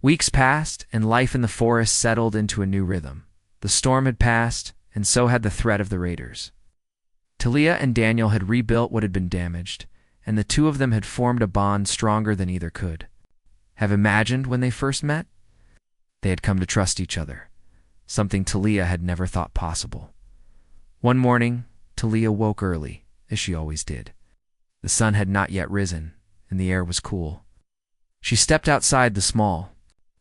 Weeks passed, and life in the forest settled into a new rhythm. The storm had passed, and so had the threat of the raiders. Talia and Daniel had rebuilt what had been damaged, and the two of them had formed a bond stronger than either could have imagined when they first met. They had come to trust each other, something Talia had never thought possible. One morning, Talia woke early, as she always did. The sun had not yet risen, and the air was cool. She stepped outside the small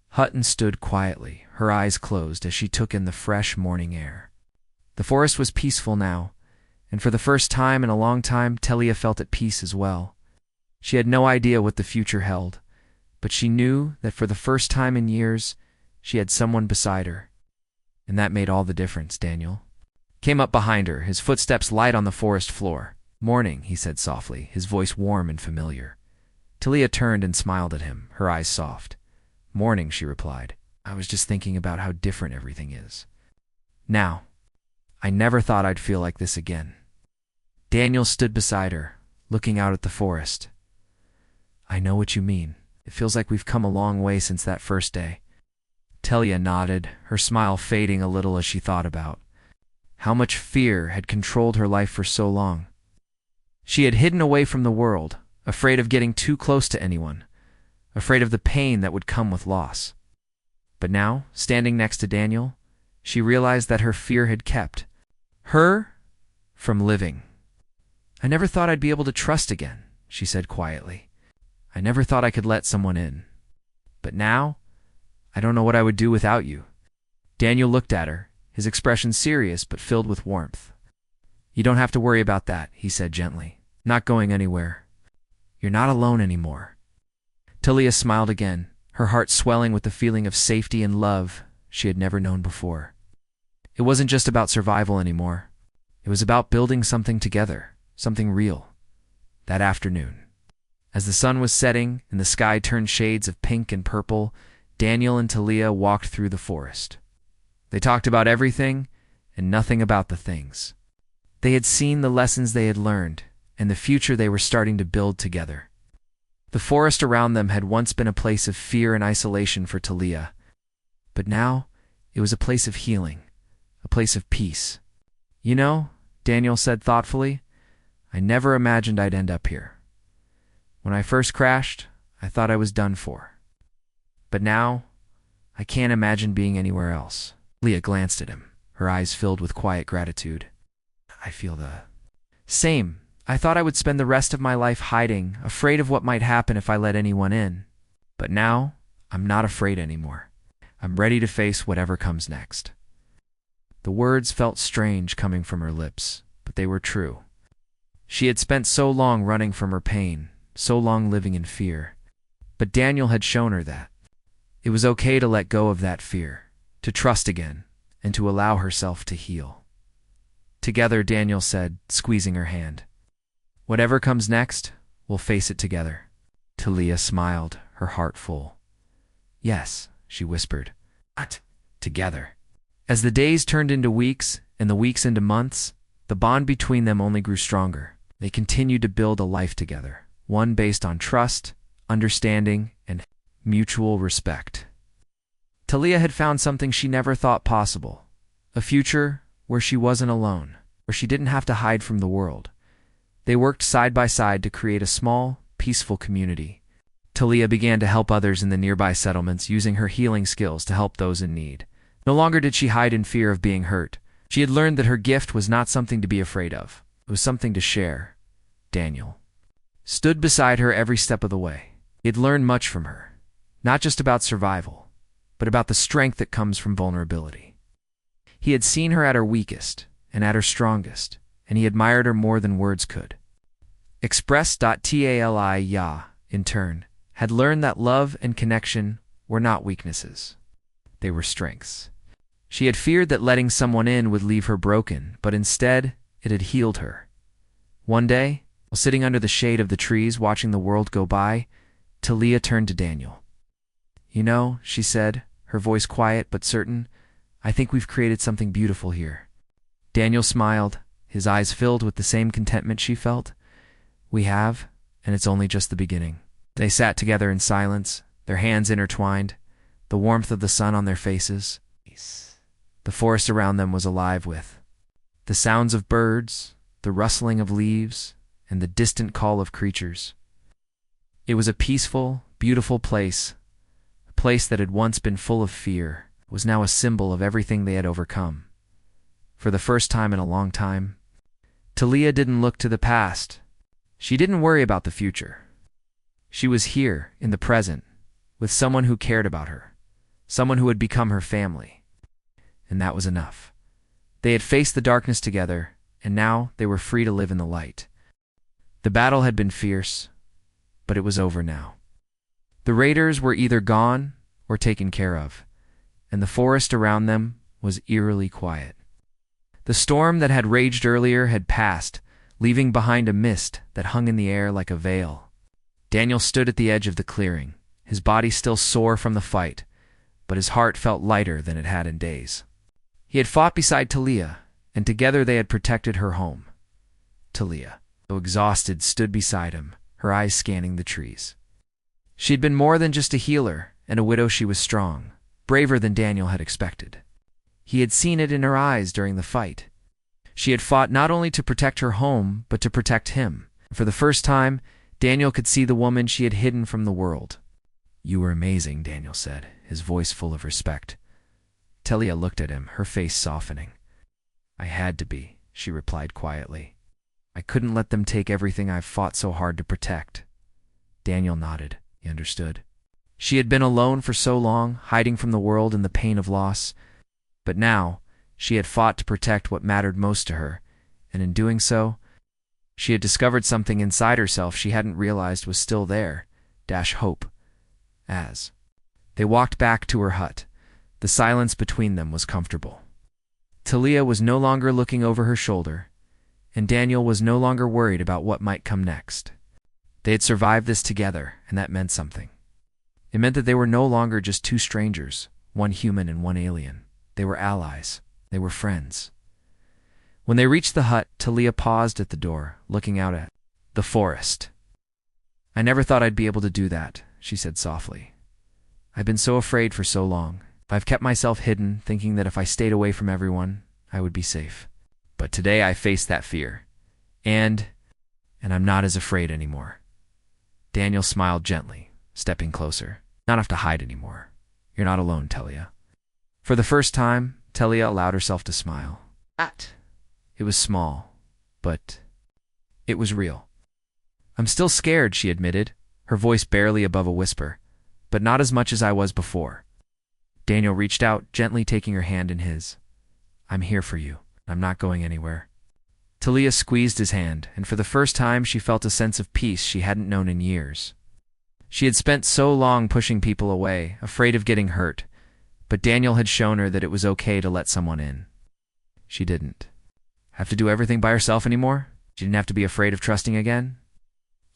hut and stood quietly, her eyes closed as she took in the fresh morning air. The forest was peaceful now, and for the first time in a long time, Talia felt at peace as well. She had no idea what the future held, but she knew that for the first time in years, she had someone beside her. And that made all the difference. Daniel came up behind her, his footsteps light on the forest floor. "Morning," he said softly, his voice warm and familiar. Talia turned and smiled at him, her eyes soft. "Morning," she replied. "I was just thinking about how different everything is now. I never thought I'd feel like this again." Daniel stood beside her, looking out at the forest. "I know what you mean. It feels like we've come a long way since that first day." Talia nodded, her smile fading a little as she thought about how much fear had controlled her life for so long. She had hidden away from the world, afraid of getting too close to anyone, afraid of the pain that would come with loss. But now, standing next to Daniel, she realized that her fear had kept her from living. "I never thought I'd be able to trust again," she said quietly. "I never thought I could let someone in. But now, I don't know what I would do without you." Daniel looked at her, his expression serious but filled with warmth. "You don't have to worry about that," he said gently. "Not going anywhere. You're not alone anymore." Talia smiled again, her heart swelling with the feeling of safety and love she had never known before. It wasn't just about survival anymore. It was about building something together, something real. That afternoon, as the sun was setting and the sky turned shades of pink and purple, Daniel and Talia walked through the forest. They talked about everything and nothing about the things. They had seen the lessons they had learned and the future they were starting to build together. The forest around them had once been a place of fear and isolation for Talia, but now it was a place of healing, a place of peace. "You know," Daniel said thoughtfully, "I never imagined I'd end up here. When I first crashed, I thought I was done for. But now, I can't imagine being anywhere else." Leah glanced at him, her eyes filled with quiet gratitude. "I feel the same. I thought I would spend the rest of my life hiding, afraid of what might happen if I let anyone in. But now, I'm not afraid anymore. I'm ready to face whatever comes next." The words felt strange coming from her lips, but they were true. She had spent so long running from her pain, so long living in fear. But Daniel had shown her that it was okay to let go of that fear, to trust again, and to allow herself to heal. Together, Daniel said, squeezing her hand, "Whatever comes next, we'll face it together." Talia smiled, her heart full. "Yes," she whispered. Together." As the days turned into weeks, and the weeks into months, the bond between them only grew stronger. They continued to build a life together, one based on trust, understanding, and mutual respect. Talia had found something she never thought possible, a future where she wasn't alone, where she didn't have to hide from the world. They worked side by side to create a small, peaceful community. Talia began to help others in the nearby settlements, using her healing skills to help those in need. No longer did she hide in fear of being hurt. She had learned that her gift was not something to be afraid of. It was something to share. Daniel stood beside her every step of the way. He had learned much from her, not just about survival, but about the strength that comes from vulnerability. He had seen her at her weakest and at her strongest, and he admired her more than words could. Talia, in turn, had learned that love and connection were not weaknesses. They were strengths. She had feared that letting someone in would leave her broken, but instead, it had healed her. One day, while sitting under the shade of the trees watching the world go by, Talia turned to Daniel. "You know," she said, her voice quiet but certain, "I think we've created something beautiful here." Daniel smiled, his eyes filled with the same contentment she felt. "We have, and it's only just the beginning." They sat together in silence, their hands intertwined, the warmth of the sun on their faces. The forest around them was alive with the sounds of birds, the rustling of leaves, and the distant call of creatures. It was a peaceful, beautiful place. A place that had once been full of fear was now a symbol of everything they had overcome. For the first time in a long time, Talia didn't look to the past. She didn't worry about the future. She was here, in the present, with someone who cared about her, someone who had become her family. And that was enough. They had faced the darkness together, and now they were free to live in the light. The battle had been fierce, but it was over now. The raiders were either gone or taken care of, and the forest around them was eerily quiet. The storm that had raged earlier had passed, leaving behind a mist that hung in the air like a veil. Daniel stood at the edge of the clearing, his body still sore from the fight, but his heart felt lighter than it had in days. He had fought beside Talia, and together they had protected her home. Talia, though exhausted, stood beside him, her eyes scanning the trees. She had been more than just a healer, and a widow. She was strong, braver than Daniel had expected. He had seen it in her eyes during the fight. She had fought not only to protect her home, but to protect him. For the first time, Daniel could see the woman she had hidden from the world. "You were amazing," Daniel said, his voice full of respect. Talia looked at him, her face softening. "I had to be," she replied quietly. "I couldn't let them take everything I've fought so hard to protect." Daniel nodded. He understood. She had been alone for so long, hiding from the world and the pain of loss. But now, she had fought to protect what mattered most to her, and in doing so, she had discovered something inside herself she hadn't realized was still there, hope. As they walked back to her hut, the silence between them was comfortable. Talia was no longer looking over her shoulder, and Daniel was no longer worried about what might come next. They had survived this together, and that meant something. It meant that they were no longer just two strangers, one human and one alien. They were allies. They were friends. When they reached the hut, Talia paused at the door, looking out at the forest. "I never thought I'd be able to do that," she said softly. "I've been so afraid for so long. I've kept myself hidden, thinking that if I stayed away from everyone, I would be safe. But today I faced that fear. And I'm not as afraid anymore." Daniel smiled gently, stepping closer. "Not have to hide anymore. You're not alone, Talia." For the first time, Talia allowed herself to smile. It was small, but it was real. "I'm still scared," she admitted, her voice barely above a whisper, "but not as much as I was before." Daniel reached out, gently taking her hand in his. "I'm here for you. I'm not going anywhere." Talia squeezed his hand, and for the first time she felt a sense of peace she hadn't known in years. She had spent so long pushing people away, afraid of getting hurt, but Daniel had shown her that it was okay to let someone in. She didn't have to do everything by herself anymore. She didn't have to be afraid of trusting again.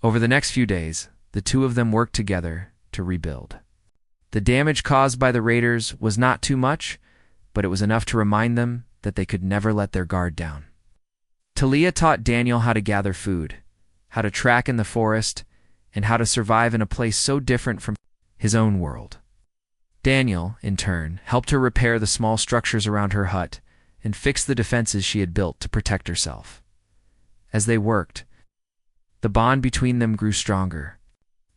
Over the next few days, the two of them worked together to rebuild. The damage caused by the raiders was not too much, but it was enough to remind them that they could never let their guard down. Talia taught Daniel how to gather food, how to track in the forest, and how to survive in a place so different from his own world. Daniel, in turn, helped her repair the small structures around her hut and fix the defenses she had built to protect herself. As they worked, the bond between them grew stronger.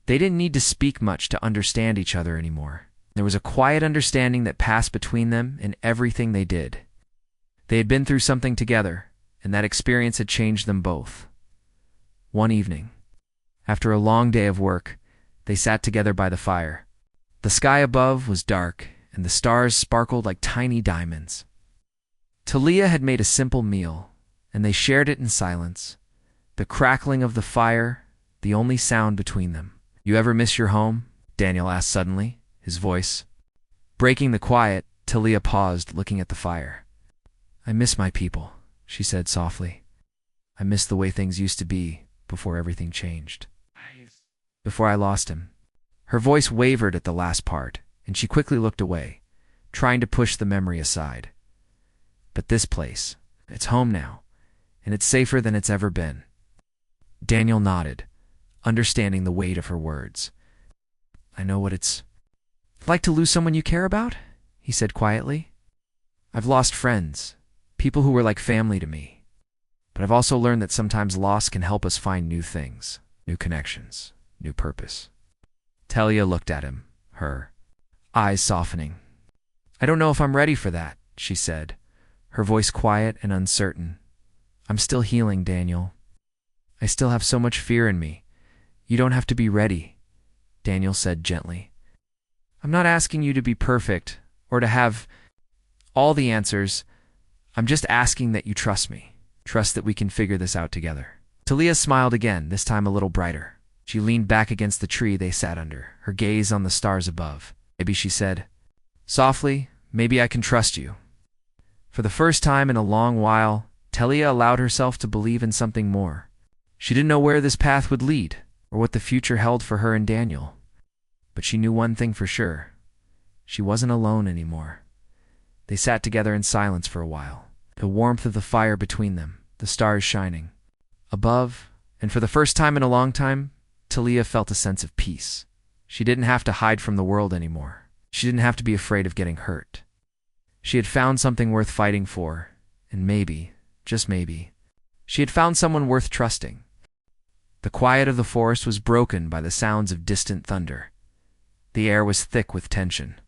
They didn't need to speak much to understand each other anymore. There was a quiet understanding that passed between them in everything they did. They had been through something together, and that experience had changed them both. One evening, after a long day of work, they sat together by the fire. The sky above was dark, and the stars sparkled like tiny diamonds. Talia had made a simple meal, and they shared it in silence, the crackling of the fire, the only sound between them. "You ever miss your home?" Daniel asked suddenly, his voice breaking the quiet. Talia paused, looking at the fire. "I miss my people," she said softly. "I miss the way things used to be before everything changed. Before I lost him." Her voice wavered at the last part, and she quickly looked away, trying to push the memory aside. "But this place, it's home now, and it's safer than it's ever been." Daniel nodded, understanding the weight of her words. "I know what it's Like to lose someone you care about? He said quietly. I've lost friends, people who were like family to me. But I've also learned that sometimes loss can help us find new things, new connections, new purpose. Talia looked at him, her eyes softening. I don't know if I'm ready for that, she said, her voice quiet and uncertain. I'm still healing, Daniel. I still have so much fear in me. You don't have to be ready, Daniel said gently. I'm not asking you to be perfect or to have all the answers. I'm just asking that you trust me. Trust that we can figure this out together. Talia smiled again, this time a little brighter. She leaned back against the tree they sat under, her gaze on the stars above. Maybe, she said, softly, maybe I can trust you. For the first time in a long while, Talia allowed herself to believe in something more. She didn't know where this path would lead, or what the future held for her and Daniel. But she knew one thing for sure. She wasn't alone anymore. They sat together in silence for a while, the warmth of the fire between them, the stars shining. Above, and for the first time in a long time, Talia felt a sense of peace. She didn't have to hide from the world anymore. She didn't have to be afraid of getting hurt. She had found something worth fighting for, and maybe, just maybe, she had found someone worth trusting. The quiet of the forest was broken by the sounds of distant thunder. The air was thick with tension.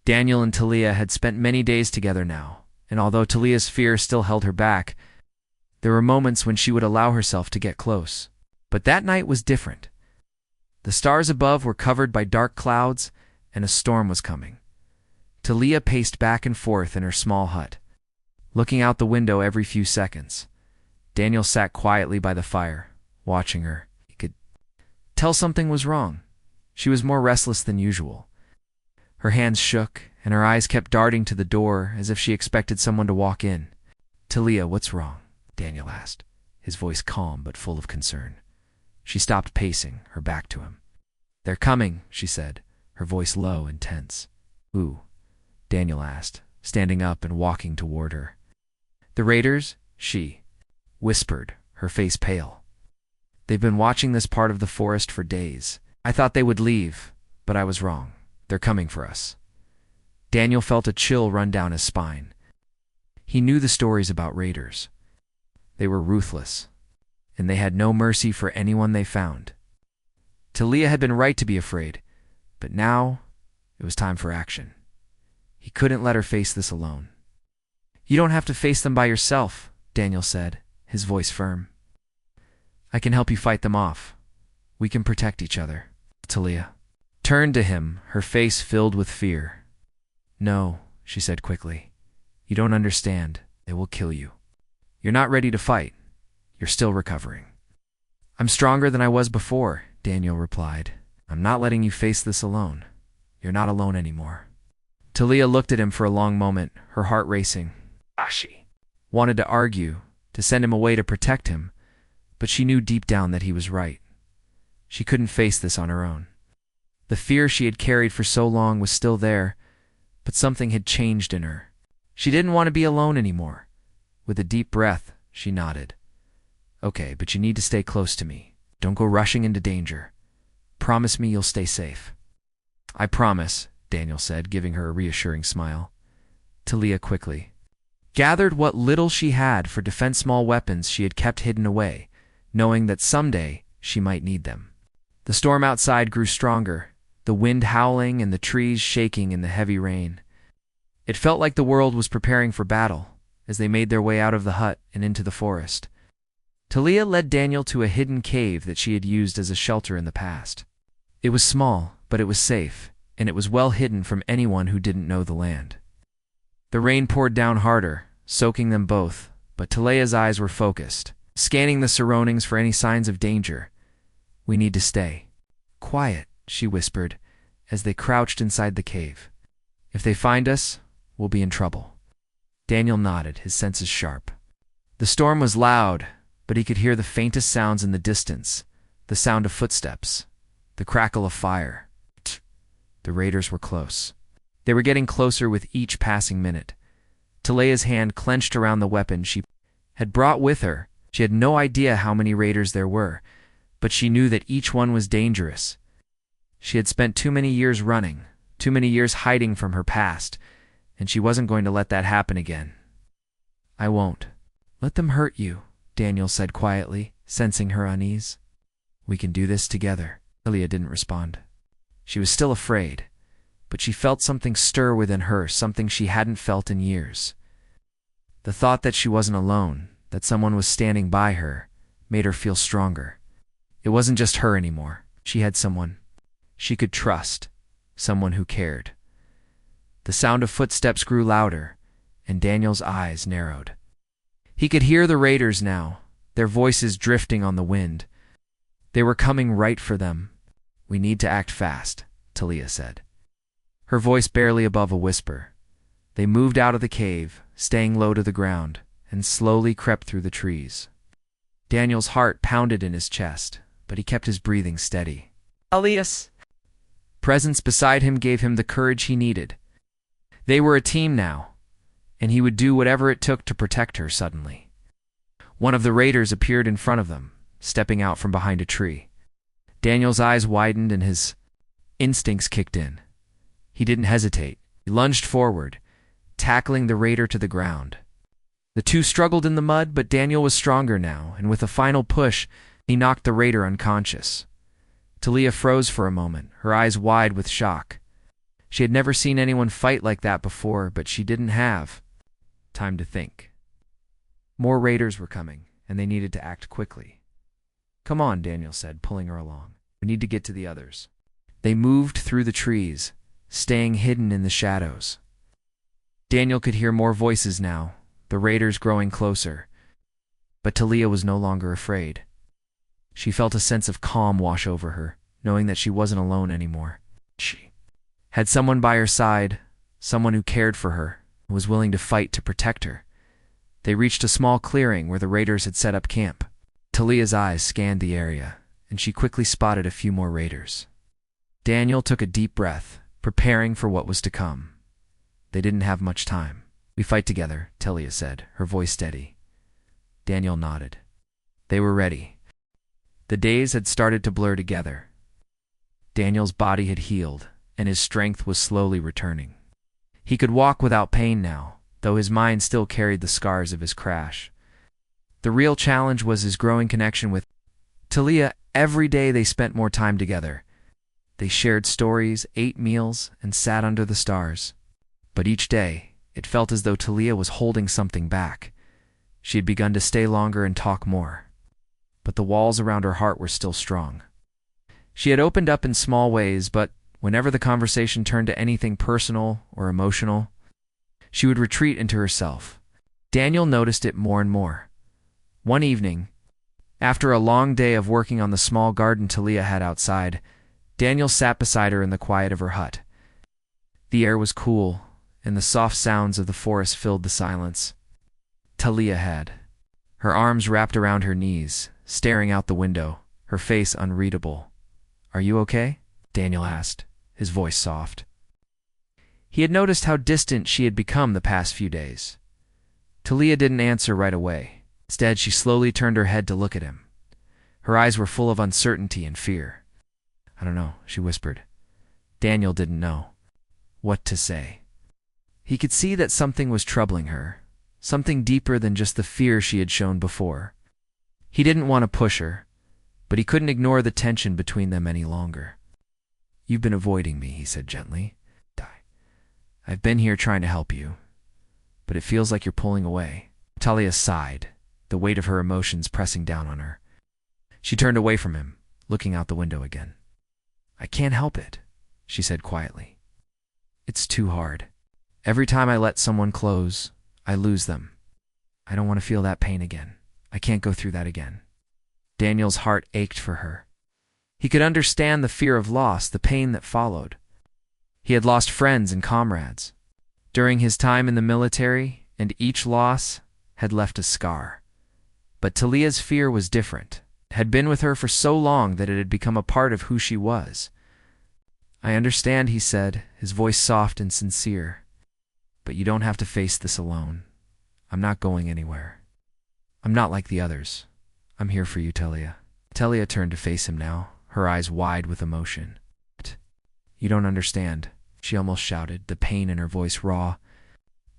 Daniel and Talia had spent many days together now, and although Talia's fear still held her back, there were moments when she would allow herself to get close. But that night was different. The stars above were covered by dark clouds, and a storm was coming. Talia paced back and forth in her small hut, looking out the window every few seconds. Daniel sat quietly by the fire, watching her. He could tell something was wrong. She was more restless than usual. Her hands shook, and her eyes kept darting to the door as if she expected someone to walk in. Talia, what's wrong? Daniel asked, his voice calm but full of concern. She stopped pacing, her back to him. They're coming, she said, her voice low and tense. Who? Daniel asked, standing up and walking toward her. The raiders, she whispered, her face pale. They've been watching this part of the forest for days. I thought they would leave, but I was wrong. They're coming for us. Daniel felt a chill run down his spine. He knew the stories about raiders. They were ruthless, and they had no mercy for anyone they found. Talia had been right to be afraid, but now it was time for action. He couldn't let her face this alone. You don't have to face them by yourself, Daniel said, his voice firm. I can help you fight them off. We can protect each other. Talia turned to him, her face filled with fear. No, she said quickly. You don't understand. They will kill you. You're not ready to fight. You're still recovering. I'm stronger than I was before, Daniel replied. I'm not letting you face this alone. You're not alone anymore. Talia looked at him for a long moment, her heart racing. She wanted to argue, to send him away to protect him, but she knew deep down that he was right. She couldn't face this on her own. The fear she had carried for so long was still there, but something had changed in her. She didn't want to be alone anymore. With a deep breath, she nodded. Okay, but you need to stay close to me. Don't go rushing into danger. Promise me you'll stay safe. I promise, Daniel said, giving her a reassuring smile. Talia quickly gathered what little she had for defense, small weapons she had kept hidden away, knowing that someday she might need them. The storm outside grew stronger, the wind howling and the trees shaking in the heavy rain. It felt like the world was preparing for battle as they made their way out of the hut and into the forest. Talia led Daniel to a hidden cave that she had used as a shelter in the past. It was small, but it was safe, and it was well hidden from anyone who didn't know the land. The rain poured down harder, soaking them both, but Talia's eyes were focused, scanning the surroundings for any signs of danger. We need to stay quiet, she whispered, as they crouched inside the cave. If they find us, we'll be in trouble. Daniel nodded, his senses sharp. The storm was loud, but he could hear the faintest sounds in the distance, the sound of footsteps, the crackle of fire. The raiders were close. They were getting closer with each passing minute. Talia's hand clenched around the weapon she had brought with her. She had no idea how many raiders there were, but she knew that each one was dangerous. She had spent too many years running, Too many years hiding from her past, and she wasn't going to let that happen again. I won't. Let them hurt you, Daniel said quietly, sensing her unease. We can do this together. Talia didn't respond. She was still afraid, but she felt something stir within her, something she hadn't felt in years. The thought that she wasn't alone, that someone was standing by her, made her feel stronger. It wasn't just her anymore. She had someone she could trust, someone who cared. The sound of footsteps grew louder, and Daniel's eyes narrowed. He could hear the raiders now, their voices drifting on the wind. They were coming right for them. We need to act fast, Talia said, her voice barely above a whisper. They moved out of the cave, staying low to the ground, and slowly crept through the trees. Daniel's heart pounded in his chest, but he kept his breathing steady. Elias! Presence beside him gave him the courage he needed. They were a team now, and he would do whatever it took to protect her. Suddenly, one of the raiders appeared in front of them, stepping out from behind a tree. Daniel's eyes widened and his instincts kicked in. He didn't hesitate. He lunged forward, tackling the raider to the ground. The two struggled in the mud, but Daniel was stronger now, and with a final push, he knocked the raider unconscious. Talia froze for a moment, her eyes wide with shock. She had never seen anyone fight like that before, but she didn't have time to think. More raiders were coming, and they needed to act quickly. Come on, Daniel said, pulling her along. We need to get to the others. They moved through the trees, staying hidden in the shadows. Daniel could hear more voices now, the raiders growing closer. But Talia was no longer afraid. She felt a sense of calm wash over her, knowing that she wasn't alone anymore. She had someone by her side, someone who cared for her, and was willing to fight to protect her. They reached a small clearing where the raiders had set up camp. Talia's eyes scanned the area, and she quickly spotted a few more raiders. Daniel took a deep breath, preparing for what was to come. They didn't have much time. We fight together, Talia said, her voice steady. Daniel nodded. They were ready. The days had started to blur together. Daniel's body had healed, and his strength was slowly returning. He could walk without pain now, though his mind still carried the scars of his crash. The real challenge was his growing connection with Talia. Every day they spent more time together. They shared stories, ate meals, and sat under the stars. But each day, it felt as though Talia was holding something back. She had begun to stay longer and talk more. But the walls around her heart were still strong. She had opened up in small ways, but whenever the conversation turned to anything personal or emotional, she would retreat into herself. Daniel noticed it more and more. One evening, after a long day of working on the small garden Talia had outside, Daniel sat beside her in the quiet of her hut. The air was cool, and the soft sounds of the forest filled the silence. Talia had her arms wrapped around her knees, staring out the window, her face unreadable. Are you okay? Daniel asked, his voice soft. He had noticed how distant she had become the past few days. Talia didn't answer right away. Instead, she slowly turned her head to look at him. Her eyes were full of uncertainty and fear. I don't know, she whispered. Daniel didn't know what to say. He could see that something was troubling her, something deeper than just the fear she had shown before. He didn't want to push her, but he couldn't ignore the tension between them any longer. You've been avoiding me, he said gently. I've been here trying to help you, but it feels like you're pulling away. Talia sighed, the weight of her emotions pressing down on her. She turned away from him, looking out the window again. I can't help it, she said quietly. It's too hard. Every time I let someone close, I lose them. I don't want to feel that pain again. I can't go through that again. Daniel's heart ached for her. He could understand the fear of loss, the pain that followed. He had lost friends and comrades during his time in the military, and each loss had left a scar. But Talia's fear was different. It had been with her for so long that it had become a part of who she was. I understand, he said, his voice soft and sincere. But you don't have to face this alone. I'm not going anywhere. I'm not like the others. I'm here for you, Talia. Talia turned to face him now, her eyes wide with emotion. You don't understand. she almost shouted, the pain in her voice raw.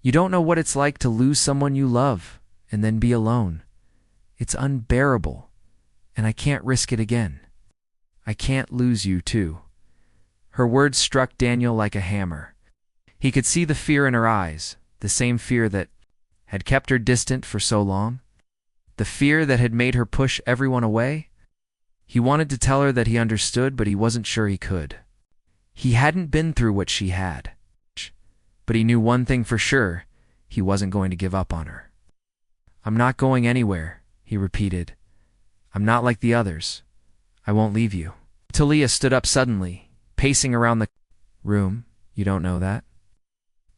You don't know what it's like to lose someone you love and then be alone. It's unbearable, and I can't risk it again. I can't lose you, too. Her words struck Daniel like a hammer. He could see the fear in her eyes, the same fear that had kept her distant for so long, the fear that had made her push everyone away. He wanted to tell her that he understood, but he wasn't sure he could. He hadn't been through what she had. But he knew one thing for sure: he wasn't going to give up on her. I'm not going anywhere, he repeated. I'm not like the others. I won't leave you. Talia stood up suddenly, pacing around the room. You don't know that?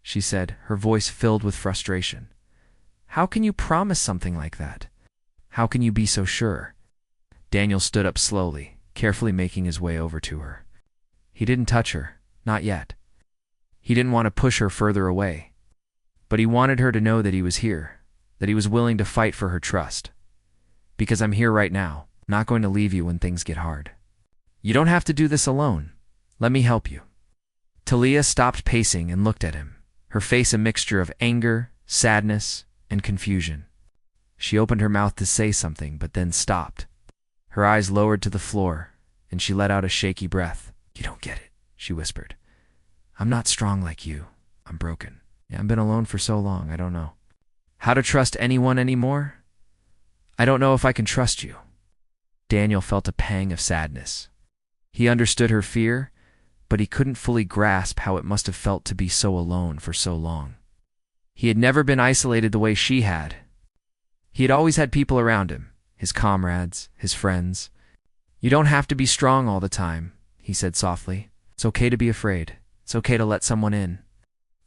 She said, her voice filled with frustration. How can you promise something like that? How can you be so sure? Daniel stood up slowly, carefully making his way over to her. He didn't touch her, not yet. He didn't want to push her further away. But he wanted her to know that he was here, that he was willing to fight for her trust. Because I'm here right now, not going to leave you when things get hard. You don't have to do this alone. Let me help you. Talia stopped pacing and looked at him, her face a mixture of anger, sadness, and confusion. She opened her mouth to say something, but then stopped. Her eyes lowered to the floor, and she let out a shaky breath. You don't get it, she whispered. I'm not strong like you. I'm broken. I've been alone for so long, I don't know how to trust anyone anymore. I don't know if I can trust you. Daniel felt a pang of sadness. He understood her fear, but he couldn't fully grasp how it must have felt to be so alone for so long. He had never been isolated the way she had. He had always had people around him, his comrades, his friends. You don't have to be strong all the time, he said softly. It's okay to be afraid. It's okay to let someone in.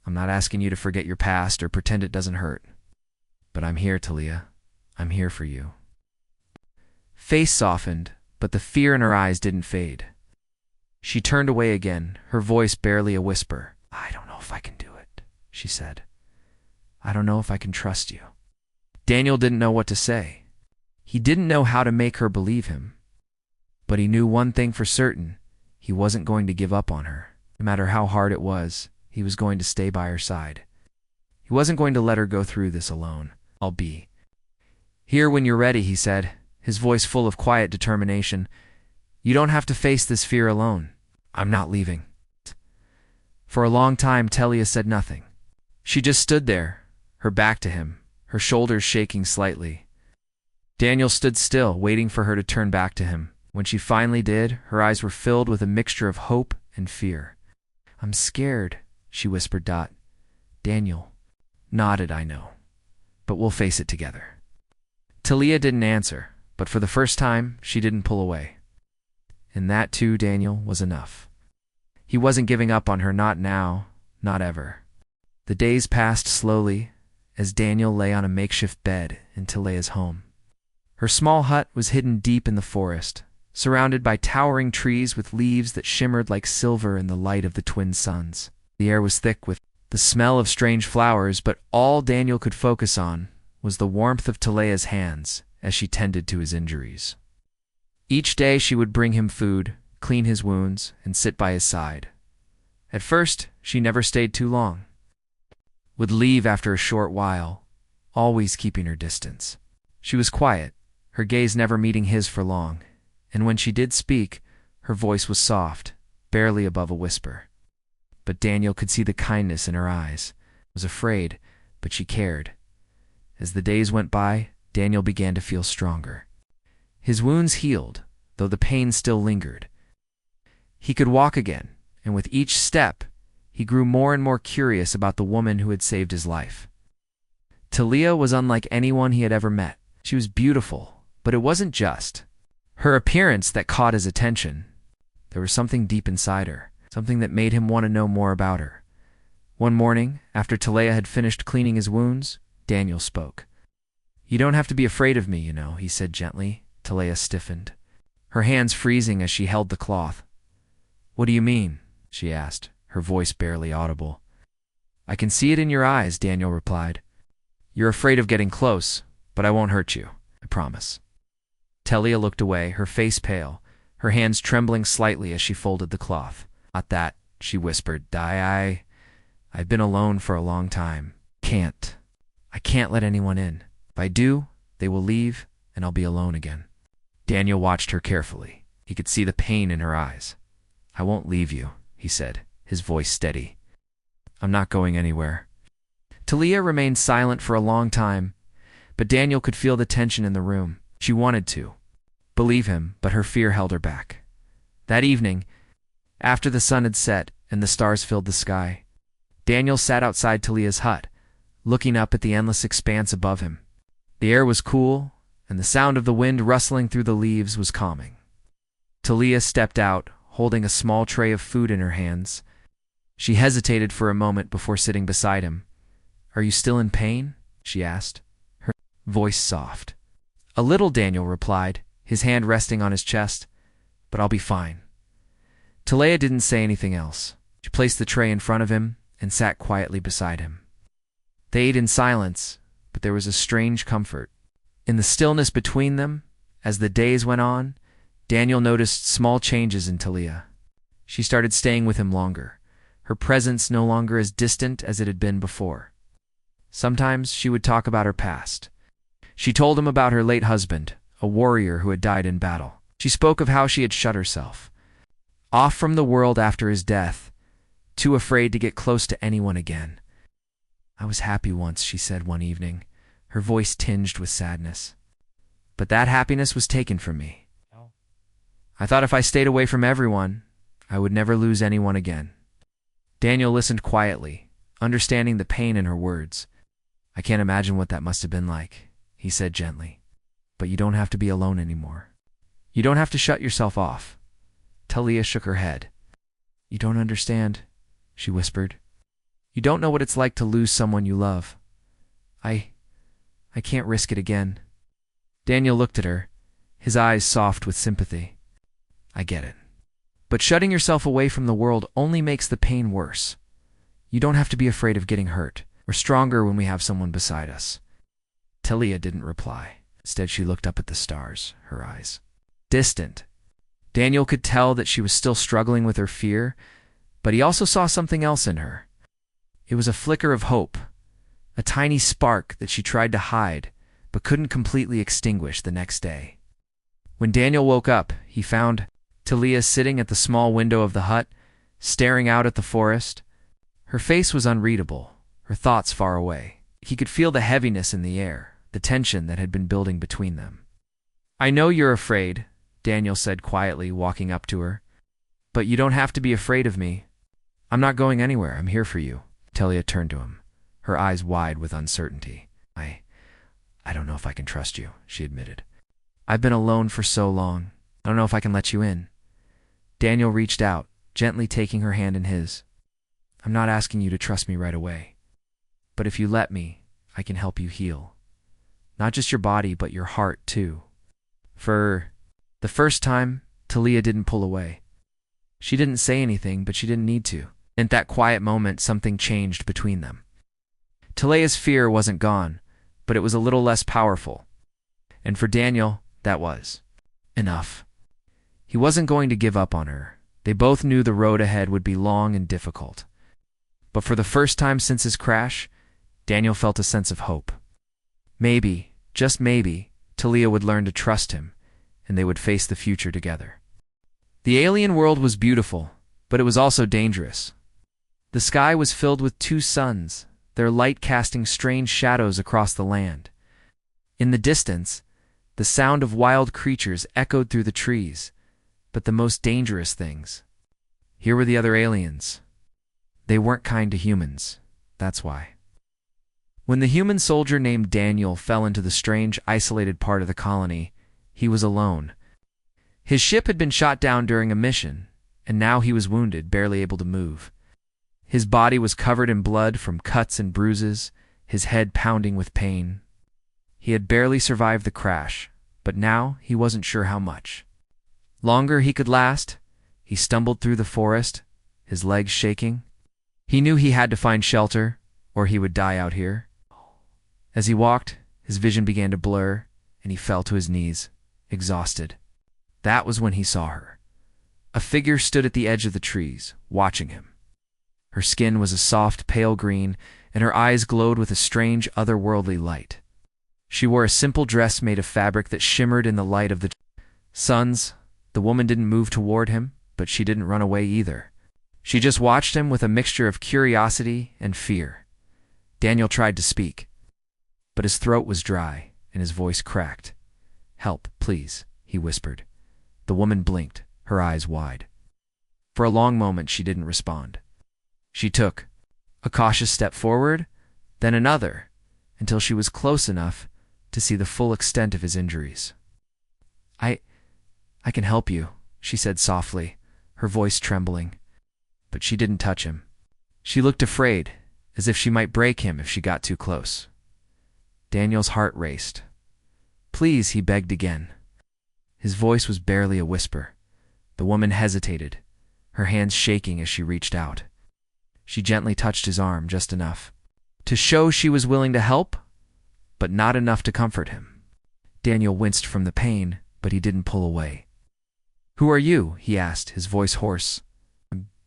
I'm not asking you to forget your past or pretend it doesn't hurt. But I'm here, Talia. I'm here for you. Face softened, but the fear in her eyes didn't fade. She turned away again, her voice barely a whisper. I don't know if I can do it, she said. I don't know if I can trust you. Daniel didn't know what to say. He didn't know how to make her believe him. But he knew one thing for certain: he wasn't going to give up on her. No matter how hard it was, he was going to stay by her side. He wasn't going to let her go through this alone. I'll be here when you're ready, he said, his voice full of quiet determination. You don't have to face this fear alone. I'm not leaving. For a long time, Talia said nothing. She just stood there, her back to him, her shoulders shaking slightly. Daniel stood still, waiting for her to turn back to him. When she finally did, her eyes were filled with a mixture of hope and fear. I'm scared, she whispered. Daniel nodded. I know, but we'll face it together. Talia didn't answer, but for the first time, she didn't pull away. And that too, Daniel, was enough. He wasn't giving up on her, not now, not ever. The days passed slowly as Daniel lay on a makeshift bed in Talia's home. Her small hut was hidden deep in the forest, surrounded by towering trees with leaves that shimmered like silver in the light of the twin suns. The air was thick with the smell of strange flowers, but all Daniel could focus on was the warmth of Talia's hands as she tended to his injuries. Each day she would bring him food, clean his wounds, and sit by his side. At first, she never stayed too long. Would leave after a short while, always keeping her distance. She was quiet, her gaze never meeting his for long, and when she did speak, her voice was soft, barely above a whisper. But Daniel could see the kindness in her eyes, was afraid, but she cared. As the days went by, Daniel began to feel stronger. His wounds healed, though the pain still lingered. He could walk again, and with each step, he grew more and more curious about the woman who had saved his life. Talia was unlike anyone he had ever met. She was beautiful, but it wasn't just her appearance that caught his attention. There was something deep inside her, something that made him want to know more about her. One morning, after Talia had finished cleaning his wounds, Daniel spoke. You don't have to be afraid of me, he said gently. Talia stiffened, her hands freezing as she held the cloth. What do you mean? She asked, her voice barely audible. I can see it in your eyes, Daniel replied. You're afraid of getting close, but I won't hurt you, I promise. Talia looked away, her face pale, her hands trembling slightly as she folded the cloth. Not that, she whispered. I've been alone for a long time. I can't let anyone in. If I do, they will leave, and I'll be alone again. Daniel watched her carefully. He could see the pain in her eyes. I won't leave you, he said, his voice steady. I'm not going anywhere. Talia remained silent for a long time, but Daniel could feel the tension in the room. She wanted to believe him, but her fear held her back. That evening, after the sun had set and the stars filled the sky, Daniel sat outside Talia's hut, looking up at the endless expanse above him. The air was cool, and the sound of the wind rustling through the leaves was calming. Talia stepped out, holding a small tray of food in her hands. She hesitated for a moment before sitting beside him. Are you still in pain? She asked, her voice soft. A little, Daniel replied, his hand resting on his chest, but I'll be fine. Talia didn't say anything else. She placed the tray in front of him and sat quietly beside him. They ate in silence, but there was a strange comfort. In the stillness between them, as the days went on, Daniel noticed small changes in Talia. She started staying with him longer, her presence no longer as distant as it had been before. Sometimes she would talk about her past. She told him about her late husband, a warrior who had died in battle. She spoke of how she had shut herself off from the world after his death, too afraid to get close to anyone again. I was happy once, she said one evening, her voice tinged with sadness. But that happiness was taken from me. I thought if I stayed away from everyone, I would never lose anyone again. Daniel listened quietly, understanding the pain in her words. I can't imagine what that must have been like, he said gently. But you don't have to be alone anymore. You don't have to shut yourself off. Talia shook her head. You don't understand, she whispered. You don't know what it's like to lose someone you love. I can't risk it again. Daniel looked at her, his eyes soft with sympathy. I get it. But shutting yourself away from the world only makes the pain worse. You don't have to be afraid of getting hurt. We're stronger when we have someone beside us. Talia didn't reply. Instead, she looked up at the stars, her eyes distant. Daniel could tell that she was still struggling with her fear, but he also saw something else in her. It was a flicker of hope, a tiny spark that she tried to hide, but couldn't completely extinguish the next day. When Daniel woke up, he found Talia sitting at the small window of the hut, staring out at the forest. Her face was unreadable, her thoughts far away. He could feel the heaviness in the air, the tension that had been building between them. I know you're afraid, Daniel said quietly, walking up to her. But you don't have to be afraid of me. I'm not going anywhere. I'm here for you. Talia turned to him, her eyes wide with uncertainty. I don't know if I can trust you, she admitted. I've been alone for so long. I don't know if I can let you in. Daniel reached out, gently taking her hand in his. I'm not asking you to trust me right away. But if you let me, I can help you heal. Not just your body, but your heart, too. For the first time, Talia didn't pull away. She didn't say anything, but she didn't need to. In that quiet moment, something changed between them. Talia's fear wasn't gone, but it was a little less powerful. And for Daniel, that was enough. He wasn't going to give up on her. They both knew the road ahead would be long and difficult. But for the first time since his crash, Daniel felt a sense of hope. Maybe, just maybe, Talia would learn to trust him, and they would face the future together. The alien world was beautiful, but it was also dangerous. The sky was filled with two suns, their light casting strange shadows across the land. In the distance, the sound of wild creatures echoed through the trees, but the most dangerous things. Here were the other aliens. They weren't kind to humans, that's why. When the human soldier named Daniel fell into the strange, isolated part of the colony, he was alone. His ship had been shot down during a mission, and now he was wounded, barely able to move. His body was covered in blood from cuts and bruises, his head pounding with pain. He had barely survived the crash, but now he wasn't sure how much longer he could last. He stumbled through the forest, his legs shaking. He knew he had to find shelter, or he would die out here. As he walked, his vision began to blur, and he fell to his knees, exhausted. That was when he saw her. A figure stood at the edge of the trees, watching him. Her skin was a soft, pale green, and her eyes glowed with a strange, otherworldly light. She wore a simple dress made of fabric that shimmered in the light of the suns. The woman didn't move toward him, but she didn't run away either. She just watched him with a mixture of curiosity and fear. Daniel tried to speak, but his throat was dry and his voice cracked. "Help, please," he whispered. The woman blinked, her eyes wide. For a long moment she didn't respond. She took a cautious step forward, then another, until she was close enough to see the full extent of his injuries. I can help you," she said softly, her voice trembling. But she didn't touch him. She looked afraid, as if she might break him if she got too close. Daniel's heart raced. "Please," he begged again. His voice was barely a whisper. The woman hesitated, her hands shaking as she reached out. She gently touched his arm just enough to show she was willing to help, but not enough to comfort him. Daniel winced from the pain, but he didn't pull away. "Who are you?" he asked, his voice hoarse.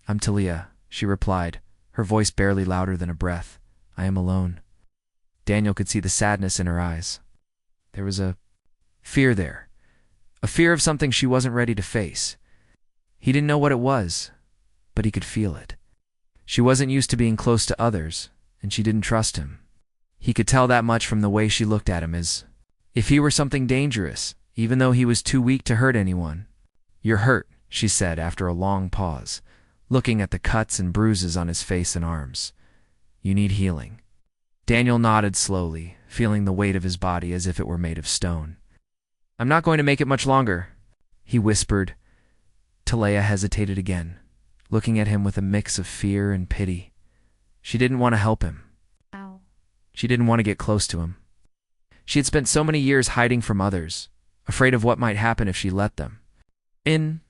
I'm Talia," she replied, her voice barely louder than a breath. "I am alone." Daniel could see the sadness in her eyes. There was a fear there, a fear of something she wasn't ready to face. He didn't know what it was, but he could feel it. She wasn't used to being close to others, and she didn't trust him. He could tell that much from the way she looked at him, as if he were something dangerous, even though he was too weak to hurt anyone. "You're hurt," she said after a long pause, looking at the cuts and bruises on his face and arms. "You need healing." Daniel nodded slowly, feeling the weight of his body as if it were made of stone. "I'm not going to make it much longer," he whispered. Talia hesitated again, looking at him with a mix of fear and pity. She didn't want to help him. Ow. She didn't want to get close to him. She had spent so many years hiding from others, afraid of what might happen if she let them in.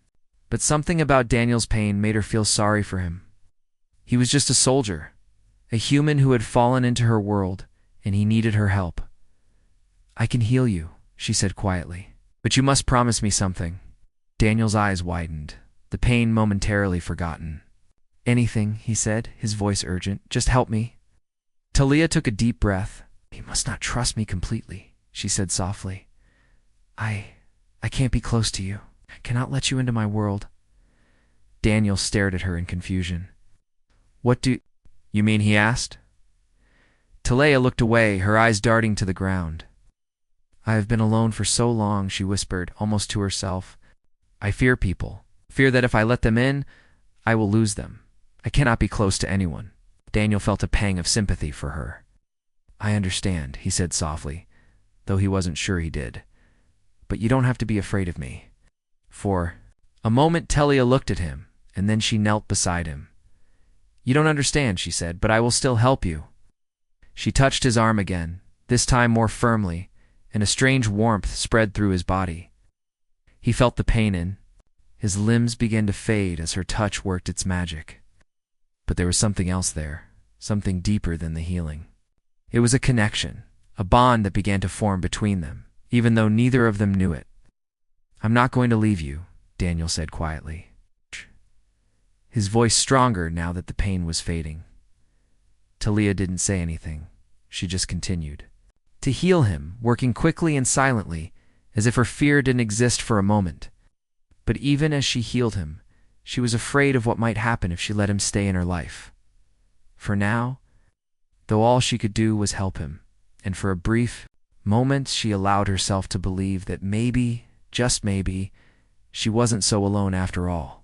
But something about Daniel's pain made her feel sorry for him. He was just a soldier, a human who had fallen into her world, and he needed her help. "I can heal you," she said quietly, "but you must promise me something." Daniel's eyes widened, the pain momentarily forgotten. "Anything," he said, his voice urgent. "Just help me." Talia took a deep breath. "You must not trust me completely," she said softly. I can't be close to you. I cannot let you into my world." Daniel stared at her in confusion. "What do you mean?" he asked. Talia looked away, her eyes darting to the ground. "I have been alone for so long," she whispered, almost to herself. "I fear people. Fear that if I let them in, I will lose them. I cannot be close to anyone." Daniel felt a pang of sympathy for her. "I understand," he said softly, though he wasn't sure he did. "But you don't have to be afraid of me." For a moment Talia looked at him, and then she knelt beside him. "You don't understand," she said, "but I will still help you." She touched his arm again, this time more firmly, and a strange warmth spread through his body. He felt the pain in. His limbs began to fade as her touch worked its magic. But there was something else there, something deeper than the healing. It was a connection, a bond that began to form between them, even though neither of them knew it. "I'm not going to leave you," Daniel said quietly, his voice stronger now that the pain was fading. Talia didn't say anything. She just continued to heal him, working quickly and silently, as if her fear didn't exist for a moment. But even as she healed him, she was afraid of what might happen if she let him stay in her life. For now, though all she could do was help him, and for a brief moment she allowed herself to believe that maybe, just maybe, she wasn't so alone after all.